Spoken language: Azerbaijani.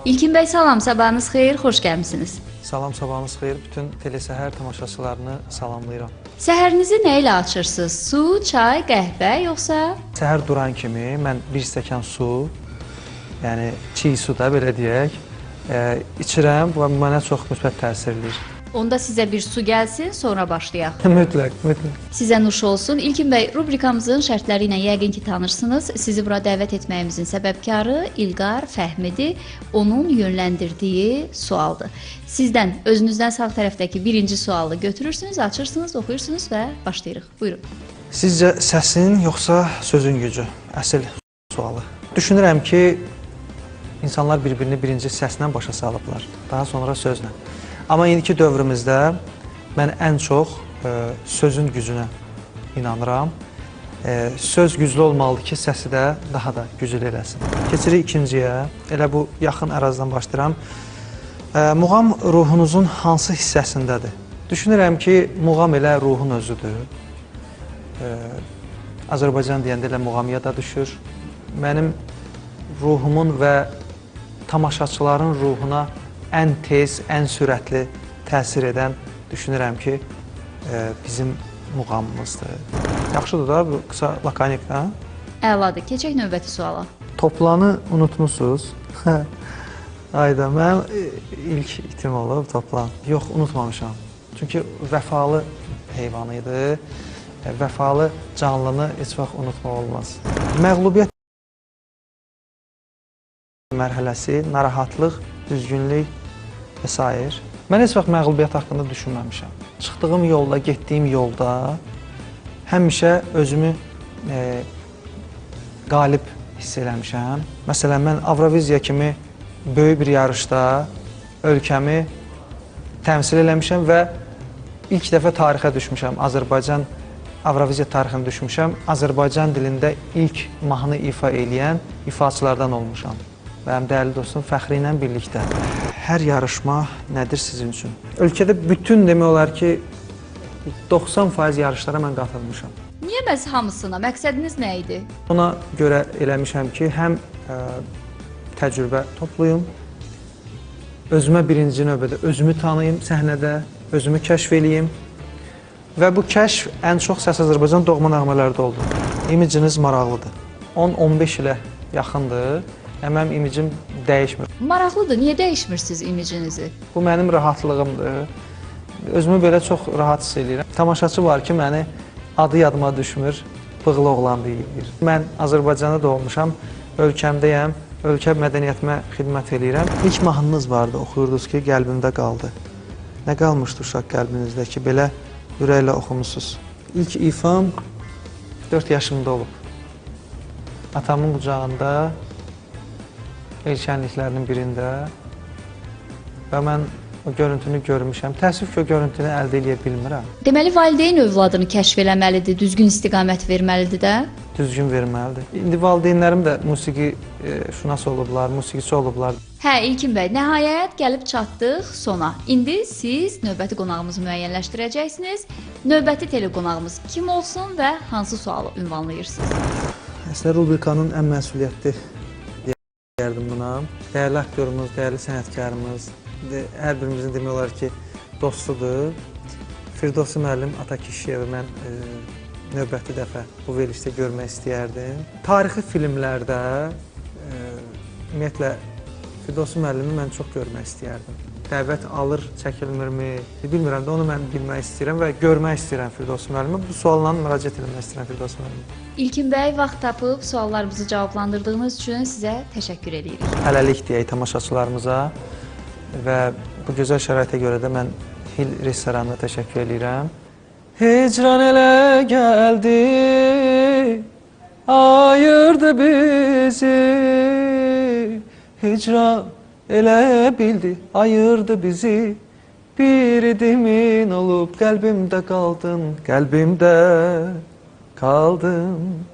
İlkin bəy, salam, sabahınız xeyir, xoş gəlmisiniz. Salam, sabahınız xeyir. Bütün telesəhər tamaşaçılarını salamlayıram. Səhərinizi nə ilə açırsınız? Su, çay, qəhvə, yoxsa? Səhər duran kimi mən bir stəkan su, yəni çiy su da belə deyək, içirəm və mənə çox müsbət təsir edir. Onda sizə bir su gəlsin, sonra başlayaq. Mütləq, mütləq. Sizə nuş olsun. İlkin bəy, rubrikamızın şərtləri ilə yəqin ki tanırsınız. Sizi bura dəvət etməyimizin səbəbkarı İlqar Fəhmidir. Onun yönləndirdiyi sualdır. Sizdən, özünüzdən sağ tərəfdəki birinci sualı götürürsünüz, açırsınız, oxuyursunuz və başlayırıq. Buyurun. Sizcə səsin yoxsa sözün gücü? Əsl sualı. Düşünürəm ki, insanlar bir-birini birinci səslə başa salıblar, daha sonra sözlə. Amma indiki dövrümüzdə mən ən çox sözün gücünə inanıram. Söz güclü olmalıdır ki, səsi də daha da güclü eləsin. Keçirik ikinciyə. Elə bu yaxın ərazdan başlayıram. Muğam ruhunuzun hansı hissəsindədir? Düşünürəm ki, muğam elə ruhun özüdür. Azərbaycan deyəndə elə muğam yada düşür. Mənim ruhumun və tamaşaçıların ruhuna ən tez, ən sürətli təsir edən düşünürəm ki, bizim muğamımızdır. Yaxşıdır da, bu qısa lakonik, hə? Əladır. Keçək növbəti suala. Toplanı unutmuşsunuz. Ayda, mənim ilk itim olub toplan. Yox, unutmamışam. Çünki vəfalı heyvan idi. Vəfalı canlını heç vaxt unutmaq olmaz. Məğlubiyyət mərhələsi, narahatlıq, düzgünlük və s. Mən heç vaxt məğlubiyyət haqqında düşünməmişəm. Çıxdığım yolda, getdiyim yolda həmişə özümü qalib hiss eləmişəm. Məsələn, mən Avroviziya kimi böyük bir yarışda ölkəmi təmsil eləmişəm və ilk dəfə tarixə düşmüşəm. Azərbaycan Avroviziya tarixinə düşmüşəm. Azərbaycan dilində ilk mahnı ifa eləyən ifaçılardan olmuşam. Mənim dəyərli dostum Fəxri ilə birlikdə. Hər yarışma nədir sizin üçün? Ölkədə bütün demək olar ki, 90% yarışlara mən qatılmışam. Niyə məhz hamısına? Məqsədiniz nə idi? Ona görə eləmişəm ki, həm təcrübə toplayım, özümə birinci növbədə özümü tanıyım səhnədə, özümü kəşf eləyim və bu kəşf ən çox Səs Azərbaycan doğma nəğmələrdə oldu. İmiciniz maraqlıdır. 10-15 ilə yaxındır. Mənim imicim dəyişmir. Maraqlıdır. Niyə dəyişmirsiniz imicinizi? Bu mənim rahatlığımdır. Özümü belə çox rahat hiss edirəm. Tamaşaçı var ki, məni adı yadıma düşmür, bığlı oğlan deyir. Mən Azərbaycanda doğmuşam, ölkəmdəyəm, ölkə mədəniyyətimə xidmət edirəm. İlk mahnınız vardı, oxuyurdunuz ki, qəlbimdə qaldı. Nə qalmışdı uşaq qəlbinizdə ki, belə ürəklə oxumusunuz? İlk ifam 4 yaşımda olub. Atamın qucağında, erkənliklərinin birində və mən o görüntünü görmüşəm. Təəssüf ki, o görüntünü əldə edə bilmirəm. Deməli, valideyn övladını kəşf eləməlidir, düzgün istiqamət verməlidir də? Düzgün verməlidir. İndi valideynlərim də musiqi şünas olublar, musiqiçi olublar. Hə, İlkin bəy, nəhayət gəlib çatdıq sona. İndi siz növbəti qonağımızı müəyyənləşdirəcəksiniz. Növbəti teleqonağımız kim olsun və hansı sualı ünvanlayırsınız? Əslində, rubrikanın ən məsuliyyətli deyərdim buna. Dəyərli aktyorumuz, dəyərli sənətkarımız, hər birimizin demək olar ki, dostudur. Firdovsi müəllim Atakişiyevi mən növbəti dəfə bu verilişdə görmək istəyərdim. Tarixi filmlərdə ümumiyyətlə Firdovsi müəllimi mən çox görmək istəyərdim. Dəvət alır, çəkilmirmi? Bilmirəm də onu mən bilmək istəyirəm və görmək istəyirəm Firdovsi müəllimi. Bu sualla müraciət etmək istəyirəm Firdovsi müəllimi. İlkin bəy, vaxt tapıb suallarımızı cavablandırdığınız üçün sizə təşəkkür edirik. Hələlik deyək tamaşaçılarımıza və bu gözəl şəraitə görə də mən Hil restoranına təşəkkür edirəm. Hicran elə gəldi, ayırdı bizi. Hicran elə bildi, ayırdı bizi. Bir idimin olub qəlbimdə qaldın, qəlbimdə qaldın.